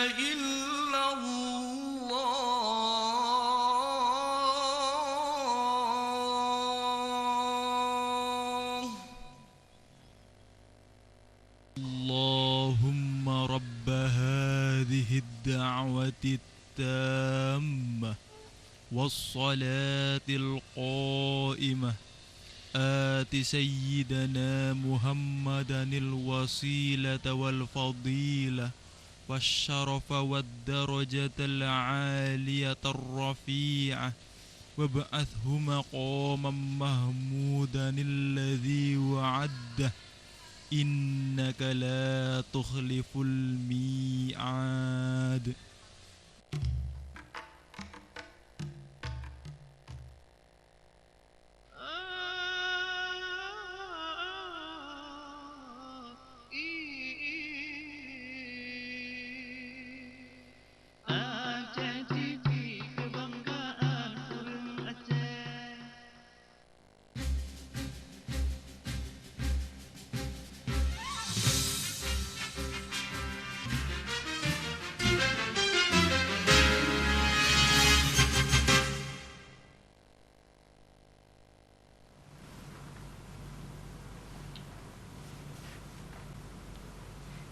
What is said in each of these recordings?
إلا الله. اللهم رب هذه الدعوة التامة والصلاة القائمة آت سيدنا محمدا الوسيلة والفضيلة والشرف والدرجة العالية الرفيعة وابعثه مقاما محمودا الذي وعده إنك لا تخلف الميعاد.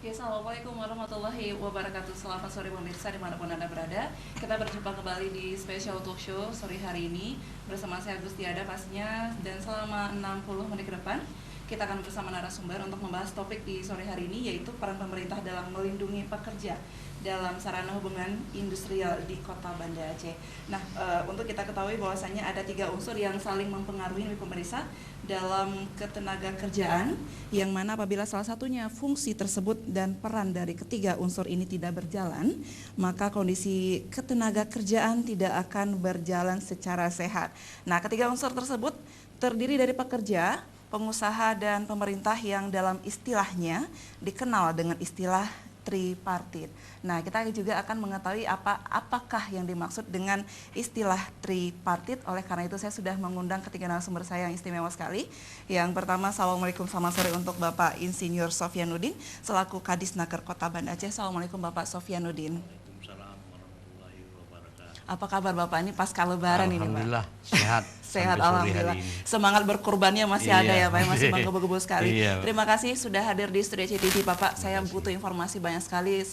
Ya, Assalamualaikum warahmatullahi wabarakatuh. Selamat sore pemirsa dimanapun Anda berada. Kita berjumpa kembali di Special Talk Show sore hari ini bersama saya Gustiada pastinya. Dan selama 60 menit ke depan kita akan bersama narasumber untuk membahas topik di sore hari ini, yaitu peran pemerintah dalam melindungi pekerja dalam sarana hubungan industrial di Kota Banda Aceh. Nah, untuk kita ketahui bahwasannya ada 3 unsur yang saling mempengaruhi pemirsa dalam ketenaga kerjaan, yang mana apabila salah satunya fungsi tersebut dan peran dari ketiga unsur ini tidak berjalan, maka kondisi ketenaga kerjaan tidak akan berjalan secara sehat. Nah, ketiga unsur tersebut terdiri dari pekerja, pengusaha, dan pemerintah yang dalam istilahnya dikenal dengan istilah tripartit. Nah, kita juga akan mengetahui apakah yang dimaksud dengan istilah tripartit. Oleh karena itu saya sudah mengundang ketiga narasumber saya yang istimewa sekali. Yang pertama, assalamualaikum, selamat sore untuk Bapak Insinyur Sofyanuddin selaku Kadisnaker Kota Banda Aceh. Assalamualaikum Bapak Sofyanuddin. Waalaikumsalam warahmatullahi wabarakatuh. Apa kabar Bapak ini pasca Lebaran ini, Pak? Alhamdulillah sehat. Sehat, sampai sore alhamdulillah. hari ini. Semangat berkurbannya masih ada ya, Pak, masih menggebu-gebu sekali. Iya. Terima kasih sudah hadir di Studio CTV, Bapak. Saya butuh informasi banyak sekali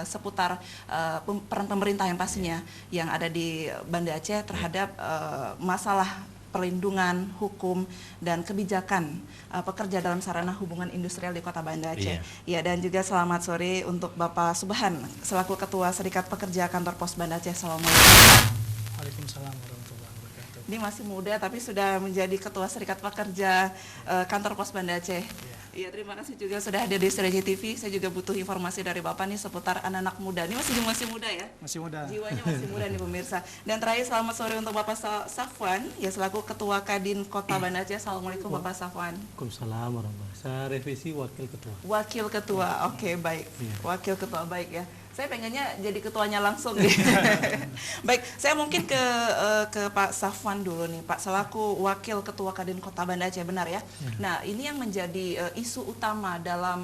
seputar peran pemerintah yang pastinya yang ada di Banda Aceh terhadap masalah perlindungan hukum dan kebijakan pekerja dalam sarana hubungan industrial di Kota Banda Aceh. Ya, dan juga selamat sore untuk Bapak Subhan selaku Ketua Serikat Pekerja Kantor Pos Banda Aceh. Assalamualaikum. Waalaikumsalam warahmatullahi wabarakatuh. Ini masih muda tapi sudah menjadi Ketua Serikat Pekerja Kantor Pos Banda Aceh. Iya, terima kasih juga sudah hadir di Studio TV. Saya juga butuh informasi dari Bapak nih seputar anak-anak muda. Ini masih muda ya? Masih muda. Jiwanya masih muda nih pemirsa. Dan terakhir, selamat sore untuk Bapak Safwan, ya selaku Ketua Kadin Kota Banda Aceh. Assalamualaikum Bapak Safwan. Waalaikumsalam warahmatullahi wabarakatuh. Saya revisi wakil ketua. Wakil Ketua, oke, baik. Iya. Wakil Ketua, baik ya. Saya pengennya jadi ketuanya langsung nih. Baik, saya mungkin ke Pak Safwan dulu nih, Pak, selaku Wakil Ketua Kadin Kota Banda Aceh, benar ya? Nah, ini yang menjadi isu utama dalam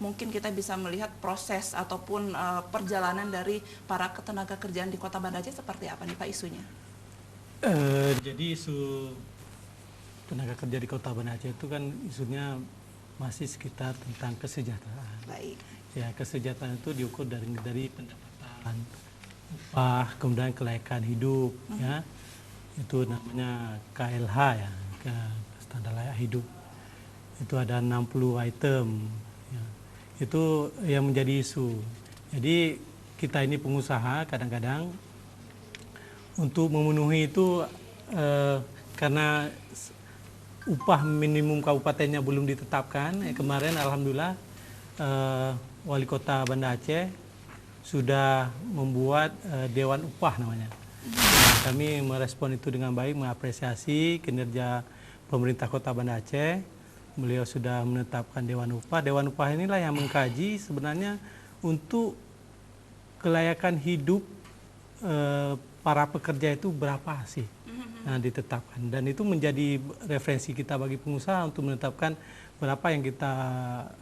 mungkin kita bisa melihat proses ataupun perjalanan dari para ketenaga kerjaan di Kota Banda Aceh seperti apa nih Pak isunya? Jadi isu tenaga kerja di Kota Banda Aceh itu kan isunya masih sekitar tentang kesejahteraan. Baik. Ya, kesejahteraan itu diukur dari pendapatan, upah, kemudian kelayakan hidup, ya. Itu namanya KLH ya, standar layak hidup. Itu ada 60 item. Ya. Itu yang menjadi isu. Jadi kita ini pengusaha kadang-kadang untuk memenuhi itu karena upah minimum kabupatennya belum ditetapkan. Kemarin alhamdulillah Wali Kota Banda Aceh sudah membuat Dewan Upah namanya. Nah, kami merespon itu dengan baik, mengapresiasi kinerja pemerintah Kota Banda Aceh. Beliau sudah menetapkan Dewan Upah. Dewan Upah inilah yang mengkaji sebenarnya untuk kelayakan hidup para pekerja itu berapa sih ditetapkan. Dan itu menjadi referensi kita bagi pengusaha untuk menetapkan berapa yang kita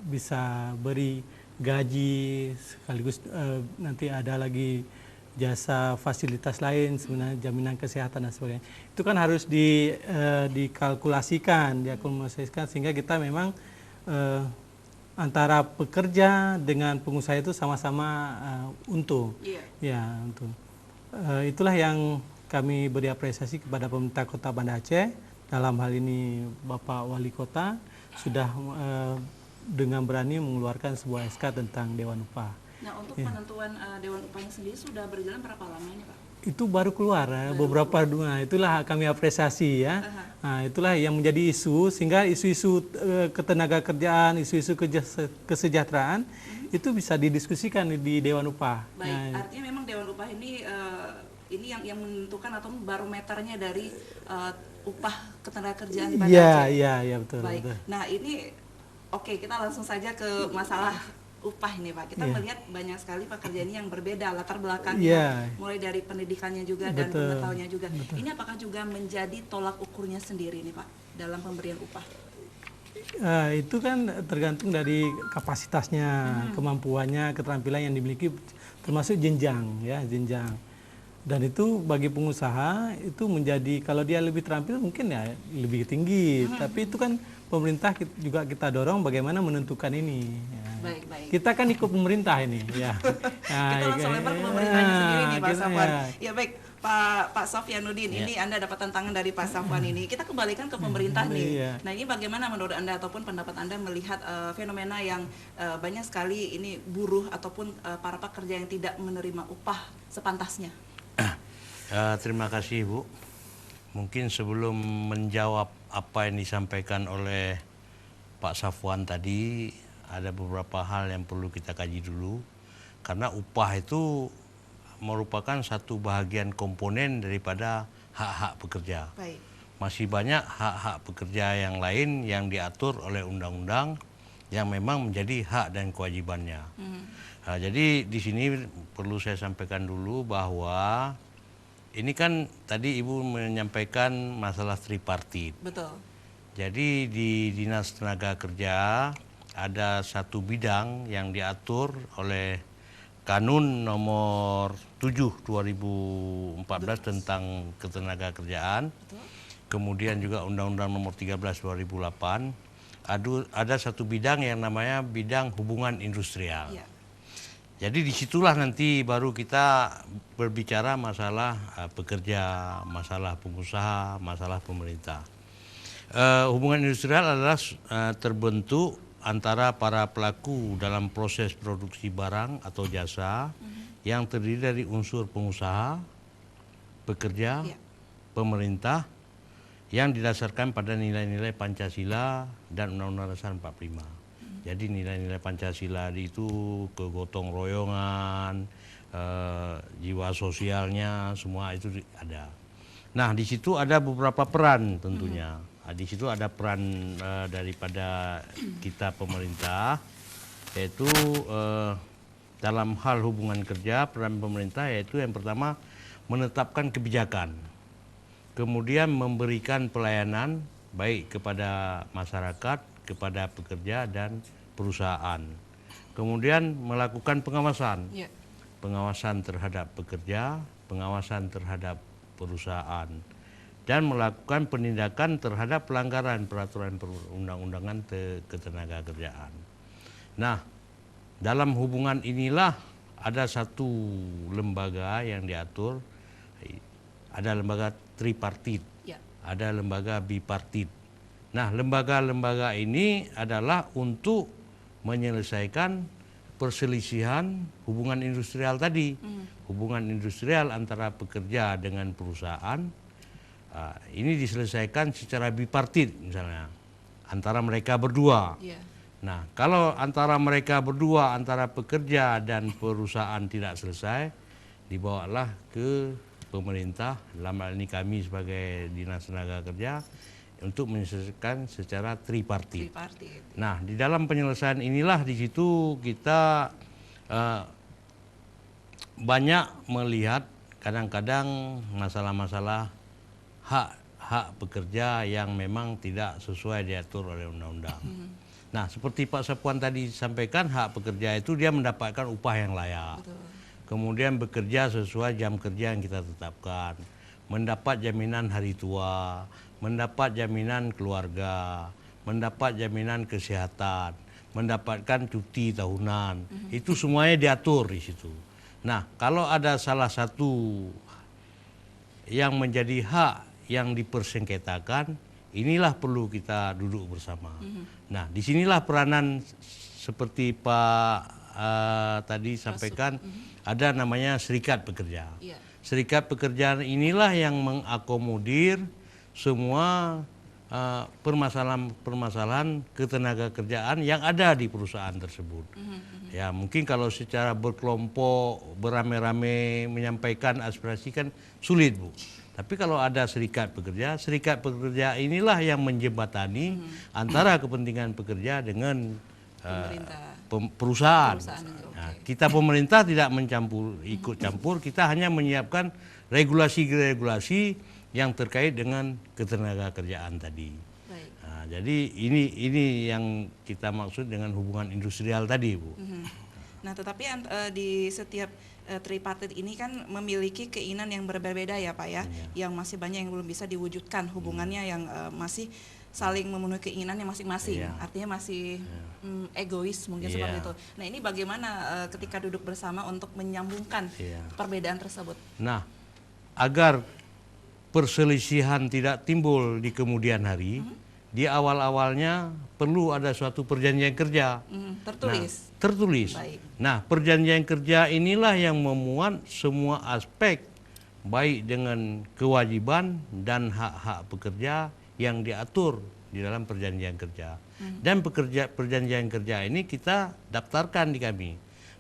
bisa beri gaji, sekaligus nanti ada lagi jasa fasilitas lain sebenarnya jaminan kesehatan dan sebagainya. Itu kan harus dikalkulasikan, diakumulasikan sehingga kita memang antara pekerja dengan pengusaha itu sama-sama untung. Iya. Ya, untung. Itulah yang kami beri apresiasi kepada pemerintah Kota Banda Aceh, dalam hal ini Bapak Wali Kota sudah dengan berani mengeluarkan sebuah SK tentang Dewan Upah. Nah, untuk penentuan Dewan Upahnya sendiri sudah berjalan berapa lama ini, Pak? Itu baru keluar beberapa dua. Itulah kami apresiasi ya. Nah, itulah yang menjadi isu sehingga isu-isu ketenaga kerjaan, isu-isu kesejahteraan itu bisa didiskusikan di Dewan Upah. Baik, Nah, artinya memang Dewan Upah ini yang menentukan atau barometernya dari upah ketenagakerjaan di Banda Aceh. Iya, betul. Baik. Betul. Nah, ini oke, kita langsung saja ke masalah upah ini, Pak. Kita melihat banyak sekali pekerjaan yang berbeda latar belakangnya, mulai dari pendidikannya juga dan pengetahuannya juga. Ini apakah juga menjadi tolak ukurnya sendiri nih, Pak, dalam pemberian upah? Itu kan tergantung dari kapasitasnya, kemampuannya, keterampilan yang dimiliki, termasuk jenjang. Dan itu bagi pengusaha itu menjadi, kalau dia lebih terampil mungkin ya lebih tinggi. Tapi itu kan pemerintah juga kita dorong bagaimana menentukan ini. Ya. Baik. Kita kan ikut pemerintah ini. Ya. Kita langsung lempar ke pemerintahnya sendiri nih, Pak Safwan. Ya baik, Pak Sofyanuddin, ini Anda dapat tantangan dari Pak Safwan ini. Kita kembalikan ke pemerintah nih. Nah, ini bagaimana menurut Anda ataupun pendapat Anda melihat fenomena yang banyak sekali ini buruh ataupun para pekerja yang tidak menerima upah sepantasnya? Terima kasih Bu. Mungkin sebelum menjawab apa yang disampaikan oleh Pak Safwan tadi, ada beberapa hal yang perlu kita kaji dulu. Karena upah itu merupakan satu bahagian komponen daripada hak-hak pekerja. Baik. Masih banyak hak-hak pekerja yang lain yang diatur oleh undang-undang yang memang menjadi hak dan kewajibannya. Nah, jadi di sini perlu saya sampaikan dulu bahwa ini kan tadi Ibu menyampaikan masalah tripartit. Betul. Jadi di Dinas Tenaga Kerja ada satu bidang yang diatur oleh Kanun nomor 7 2014 tentang ketenagakerjaan. Betul. Kemudian juga Undang-Undang nomor 13 2008. Ada satu bidang yang namanya bidang hubungan industrial. Ya. Jadi disitulah nanti baru kita berbicara masalah pekerja, masalah pengusaha, masalah pemerintah. Hubungan industrial adalah terbentuk antara para pelaku dalam proses produksi barang atau jasa yang terdiri dari unsur pengusaha, pekerja, pemerintah yang didasarkan pada nilai-nilai Pancasila dan Undang-Undang Dasar 45. Jadi nilai-nilai Pancasila itu kegotong royongan, jiwa sosialnya, semua itu ada. Nah, di situ ada beberapa peran tentunya. Di situ ada peran daripada kita pemerintah, yaitu dalam hal hubungan kerja, peran pemerintah yaitu yang pertama menetapkan kebijakan, kemudian memberikan pelayanan baik kepada masyarakat, kepada pekerja dan perusahaan. Kemudian melakukan pengawasan. Pengawasan terhadap pekerja, pengawasan terhadap perusahaan, dan melakukan penindakan terhadap pelanggaran peraturan perundang-undangan ketenagakerjaan. Nah, dalam hubungan inilah ada satu lembaga yang diatur, ada lembaga tripartit, ada lembaga bipartit. Nah, lembaga-lembaga ini adalah untuk menyelesaikan perselisihan hubungan industrial tadi. Hubungan industrial antara pekerja dengan perusahaan, ini diselesaikan secara bipartit misalnya, antara mereka berdua. Nah, kalau antara mereka berdua, antara pekerja dan perusahaan tidak selesai, dibawalah ke pemerintah, dalam hal ini kami sebagai Dinas Tenaga Kerja, untuk menyelesaikan secara tripartit. Nah, di dalam penyelesaian inilah di situ kita banyak melihat kadang-kadang masalah-masalah hak pekerja yang memang tidak sesuai diatur oleh undang-undang. Nah, seperti Pak Sapuan tadi sampaikan, hak pekerja itu dia mendapatkan upah yang layak. Betul. Kemudian bekerja sesuai jam kerja yang kita tetapkan. Mendapat jaminan hari tua, mendapat jaminan keluarga, mendapat jaminan kesehatan, mendapatkan cuti tahunan. Itu semuanya diatur di situ. Nah, kalau ada salah satu yang menjadi hak yang dipersengketakan, inilah perlu kita duduk bersama. Nah, disinilah peranan seperti Pak tadi sampaikan, ada namanya serikat pekerja. Iya. Serikat pekerja inilah yang mengakomodir semua permasalahan-permasalahan ketenaga kerjaan yang ada di perusahaan tersebut. Ya, mungkin kalau secara berkelompok, beramai-ramai menyampaikan aspirasi kan sulit, Bu. Tapi kalau ada serikat pekerja inilah yang menjembatani antara kepentingan pekerja dengan perusahaan. Nah, kita pemerintah tidak ikut campur, kita hanya menyiapkan regulasi-regulasi yang terkait dengan ketenaga kerjaan tadi. Baik. Nah, jadi ini yang kita maksud dengan hubungan industrial tadi, Bu. Nah, tetapi di setiap tripartit ini kan memiliki keinginan yang berbeda-beda ya Pak ya, yang masih banyak yang belum bisa diwujudkan hubungannya yang masih saling memenuhi keinginannya masing-masing, artinya masih egois mungkin seperti itu. Nah, ini bagaimana ketika duduk bersama untuk menyambungkan perbedaan tersebut? Nah, agar perselisihan tidak timbul di kemudian hari, di awal-awalnya perlu ada suatu perjanjian kerja. Tertulis. Nah, tertulis. Baik. Nah, perjanjian kerja inilah yang memuat semua aspek baik dengan kewajiban dan hak-hak pekerja yang diatur di dalam perjanjian kerja. Dan perjanjian kerja ini kita daftarkan di kami.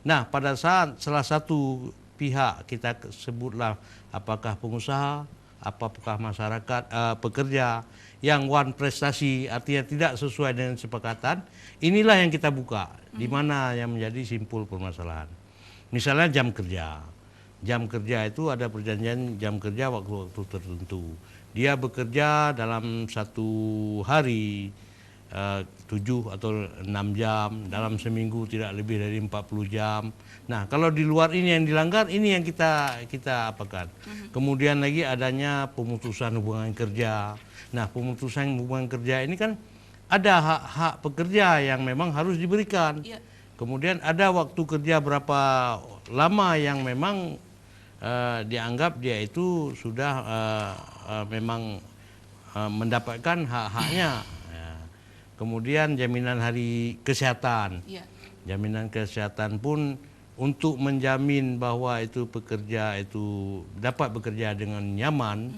Nah, pada saat salah satu pihak kita sebutlah apakah pengusaha, apakah masyarakat pekerja yang one prestasi artinya tidak sesuai dengan kesepakatan, inilah yang kita buka, di mana yang menjadi simpul permasalahan. Misalnya jam kerja. Jam kerja itu ada perjanjian jam kerja waktu-waktu tertentu. Dia bekerja dalam satu hari 7 atau 6 jam, dalam seminggu tidak lebih dari 40 jam. Nah, kalau di luar ini yang dilanggar, ini yang kita apakan. Kemudian lagi adanya pemutusan hubungan kerja. Nah, pemutusan hubungan kerja ini kan ada hak-hak pekerja yang memang harus diberikan. Kemudian ada waktu kerja berapa lama yang memang dianggap dia itu sudah memang mendapatkan hak-haknya. Kemudian jaminan hari kesehatan. Jaminan kesehatan pun untuk menjamin bahwa itu pekerja itu dapat bekerja dengan nyaman,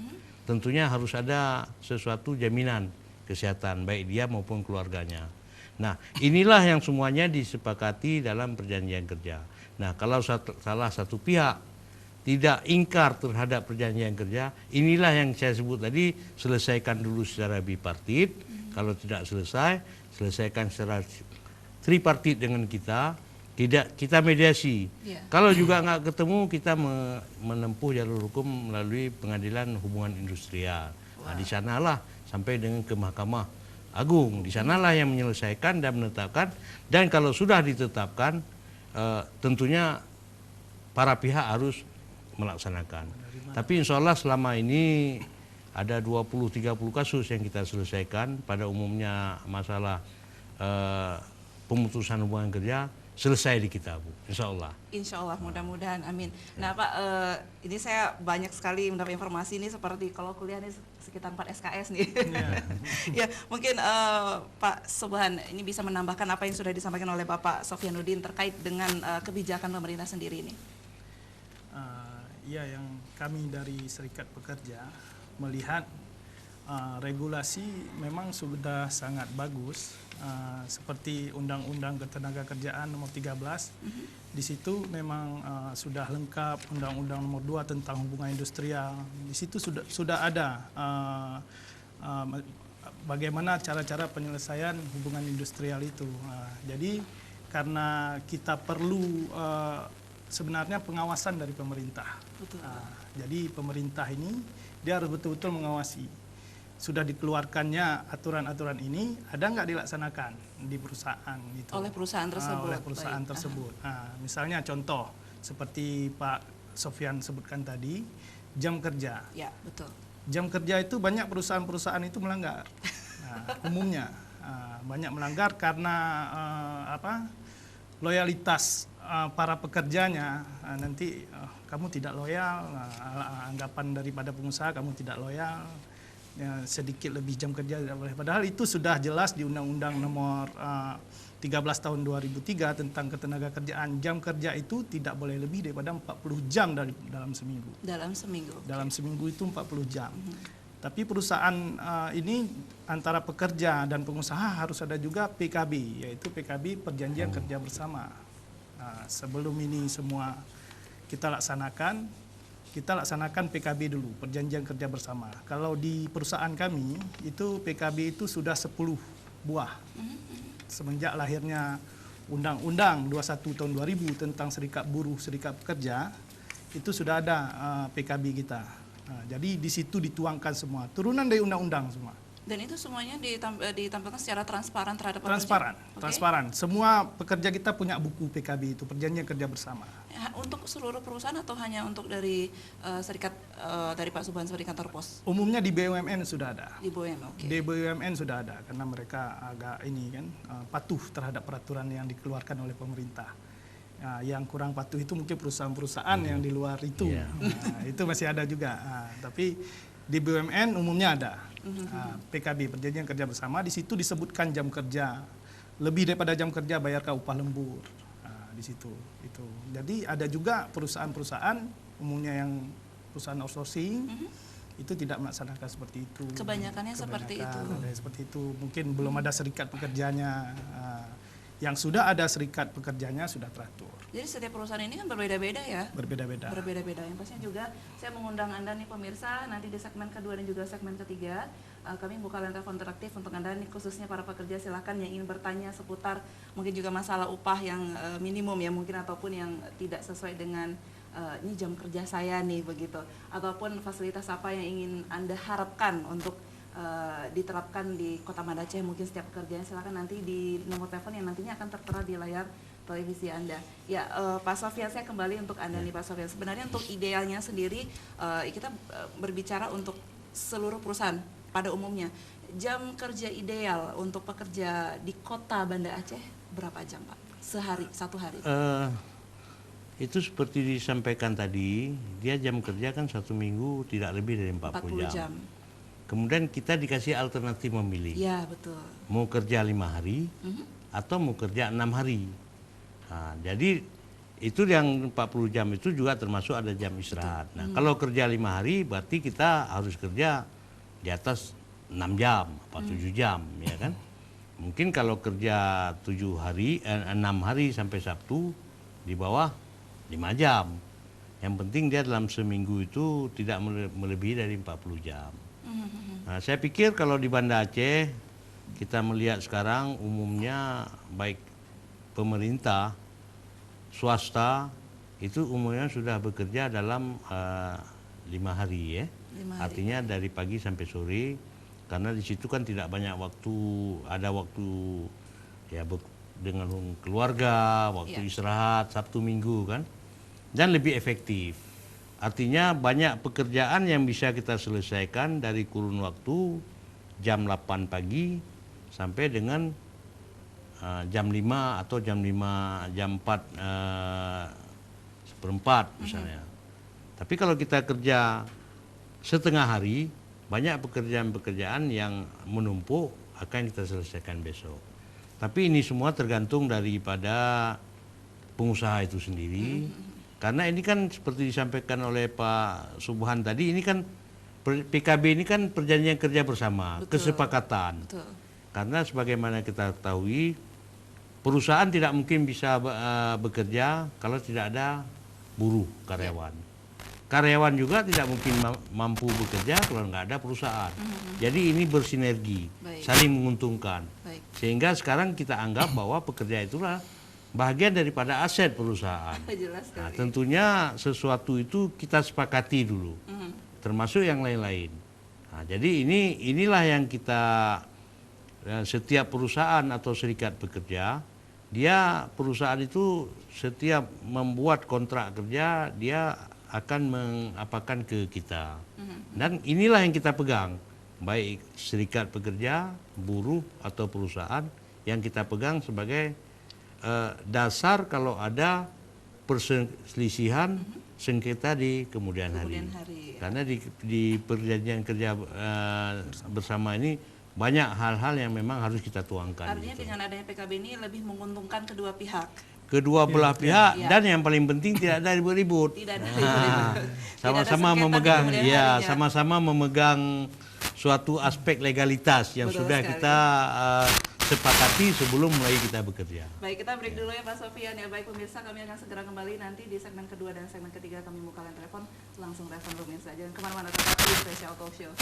tentunya harus ada sesuatu jaminan kesehatan baik dia maupun keluarganya. Nah, inilah yang semuanya disepakati dalam perjanjian kerja. Nah, kalau salah satu pihak tidak ingkar terhadap perjanjian kerja, inilah yang saya sebut tadi, selesaikan dulu secara bipartit. Kalau tidak selesaikan secara tripartit dengan kita mediasi. Kalau juga nggak ketemu, kita menempuh jalur hukum melalui pengadilan hubungan industrial. Nah, di sanalah sampai dengan ke Mahkamah Agung. Di sanalah yang menyelesaikan dan menetapkan. Dan kalau sudah ditetapkan, tentunya para pihak harus melaksanakan. Tapi insya Allah selama ini ada 20-30 kasus yang kita selesaikan. Pada umumnya masalah pemutusan hubungan kerja selesai di kita, Bu. Insya Allah. Insya Allah, mudah-mudahan, amin. Nah Pak, ini saya banyak sekali mendapat informasi ini, seperti kalau kuliah ini sekitar 4 SKS nih. Ya, mungkin Pak Subhan ini bisa menambahkan apa yang sudah disampaikan oleh Bapak Sofyanuddin terkait dengan kebijakan pemerintah sendiri ini. Ya, yang kami dari Serikat Pekerja melihat regulasi memang sudah sangat bagus, seperti Undang-Undang Ketenagakerjaan nomor 13. Di situ memang sudah lengkap Undang-Undang nomor 2 tentang hubungan industrial. Di situ sudah ada bagaimana cara-cara penyelesaian hubungan industrial itu. Jadi karena kita perlu sebenarnya pengawasan dari pemerintah. Jadi pemerintah ini dia harus betul-betul mengawasi sudah dikeluarkannya aturan-aturan ini, ada nggak dilaksanakan di perusahaan itu? Oleh perusahaan tersebut. Oleh perusahaan Baik. tersebut. Misalnya contoh seperti Pak Sofyan sebutkan tadi, jam kerja. Ya, betul. Jam kerja itu banyak perusahaan-perusahaan itu melanggar. Umumnya banyak melanggar karena loyalitas para pekerjanya. Nanti kamu tidak loyal, anggapan daripada pengusaha kamu tidak loyal. Ya, sedikit lebih jam kerja tidak boleh. Padahal itu sudah jelas di Undang-Undang Nomor 13 Tahun 2003 tentang Ketenagakerjaan. Jam kerja itu tidak boleh lebih daripada 40 jam dalam seminggu. Dalam seminggu. Dalam seminggu itu 40 jam. Tapi perusahaan ini antara pekerja dan pengusaha harus ada juga PKB, yaitu PKB Perjanjian Kerja Bersama. Sebelum ini semua kita laksanakan PKB dulu, Perjanjian Kerja Bersama. Kalau di perusahaan kami, itu PKB itu sudah 10 buah. Semenjak lahirnya Undang-Undang 21 tahun 2000 tentang Serikat Buruh, Serikat Pekerja, itu sudah ada PKB kita. Jadi di situ dituangkan semua, turunan dari undang-undang semua. Dan itu semuanya ditampilkan secara transparan terhadap pekerja? Transparan, Oke. transparan. Semua pekerja kita punya buku PKB itu, Perjanjian Kerja Bersama. Untuk seluruh perusahaan atau hanya untuk dari serikat dari Pak Subhan sebagai kantor pos? Umumnya di BUMN sudah ada. Di BUMN, oke. Di BUMN sudah ada karena mereka agak ini kan patuh terhadap peraturan yang dikeluarkan oleh pemerintah. Yang kurang patuh itu mungkin perusahaan-perusahaan yang di luar itu. Itu masih ada juga. Tapi di BUMN umumnya ada. PKB, Perjanjian Kerja Bersama, di situ disebutkan jam kerja. Lebih daripada jam kerja bayarkan upah lembur. Di situ itu. Jadi ada juga perusahaan-perusahaan umumnya yang perusahaan outsourcing itu tidak melaksanakan seperti itu. Kebanyakannya seperti itu. Ada seperti itu. Mungkin belum ada serikat pekerjanya. Yang sudah ada serikat pekerjanya sudah teratur. Jadi setiap perusahaan ini kan berbeda-beda ya? Berbeda-beda. Berbeda-beda. Yang pastinya juga saya mengundang Anda nih pemirsa, nanti di segmen kedua dan juga segmen ketiga kami buka line telepon interaktif untuk Anda nih, khususnya para pekerja, silakan yang ingin bertanya seputar mungkin juga masalah upah yang minimum ya mungkin, ataupun yang tidak sesuai dengan ini jam kerja saya nih begitu, ataupun fasilitas apa yang ingin Anda harapkan untuk diterapkan di Kota Banda Aceh mungkin setiap pekerjaan, silakan nanti di nomor telepon yang nantinya akan tertera di layar televisi Anda. Ya, Pak Sofyan, saya kembali untuk Anda nih Pak Sofyan. Sebenarnya untuk idealnya sendiri kita berbicara untuk seluruh perusahaan pada umumnya. Jam kerja ideal untuk pekerja di Kota Banda Aceh berapa jam, Pak? Sehari, satu hari? Itu seperti disampaikan tadi, dia jam kerja kan satu minggu tidak lebih dari 40 jam. Kemudian kita dikasih alternatif memilih. Ya, betul. Mau kerja 5 hari atau mau kerja 6 hari. Jadi itu yang 40 jam itu juga termasuk ada jam istirahat. Nah, kalau kerja 5 hari berarti kita harus kerja di atas 6 jam atau 7 jam, ya kan? Mungkin kalau kerja 6 hari sampai Sabtu di bawah 5 jam. Yang penting dia dalam seminggu itu tidak melebihi dari 40 jam. Nah, saya pikir kalau di Banda Aceh kita melihat sekarang umumnya baik pemerintah, swasta itu umumnya sudah bekerja dalam 5 hari ya. 5 hari. Artinya dari pagi sampai sore, karena di situ kan tidak banyak waktu, ada waktu ya dengan keluarga, waktu istirahat Sabtu Minggu kan, dan lebih efektif. Artinya banyak pekerjaan yang bisa kita selesaikan dari kurun waktu jam 8 pagi sampai dengan jam 5 atau jam 4 seperempat misalnya. Tapi kalau kita kerja setengah hari, banyak pekerjaan-pekerjaan yang menumpuk akan kita selesaikan besok. Tapi ini semua tergantung daripada pengusaha itu sendiri. Karena ini kan seperti disampaikan oleh Pak Subhan tadi, ini kan PKB ini kan perjanjian kerja bersama, kesepakatan. Betul. Karena sebagaimana kita ketahui, perusahaan tidak mungkin bisa bekerja kalau tidak ada buruh, karyawan. Karyawan juga tidak mungkin mampu bekerja kalau nggak ada perusahaan. Jadi ini bersinergi, saling menguntungkan. Baik. Sehingga sekarang kita anggap bahwa pekerja itulah bagian daripada aset perusahaan. Jelas Nah, sekali. tentunya sesuatu itu kita sepakati dulu, termasuk yang lain-lain. Nah, jadi inilah yang kita setiap perusahaan atau serikat pekerja, perusahaan itu setiap membuat kontrak kerja dia akan mengapakan ke kita. Dan inilah yang kita pegang, baik serikat pekerja, buruh atau perusahaan, yang kita pegang sebagai dasar kalau ada perselisihan sengketa di kemudian hari. Karena di perjanjian kerja bersama ini banyak hal-hal yang memang harus kita tuangkan. Artinya gitu. dengan adanya PKB ini lebih menguntungkan kedua pihak. Kedua belah pihak, dan yang paling penting tidak ada ribut-ribut. Tidak ada ribut-ribut. Sama-sama Tidak ada sengketa memegang, kemudian ya, harinya. sama-sama memegang suatu aspek legalitas yang Betul sudah sekali. kita sepakati sebelum mulai kita bekerja. Baik, kita break dulu ya Pak Sofian ya. Baik pemirsa, kami akan segera kembali nanti di segmen kedua dan segmen ketiga. Kami buka line telepon, langsung telepon pemirsa. Jangan kemana-mana, tetap di Special Talk Show.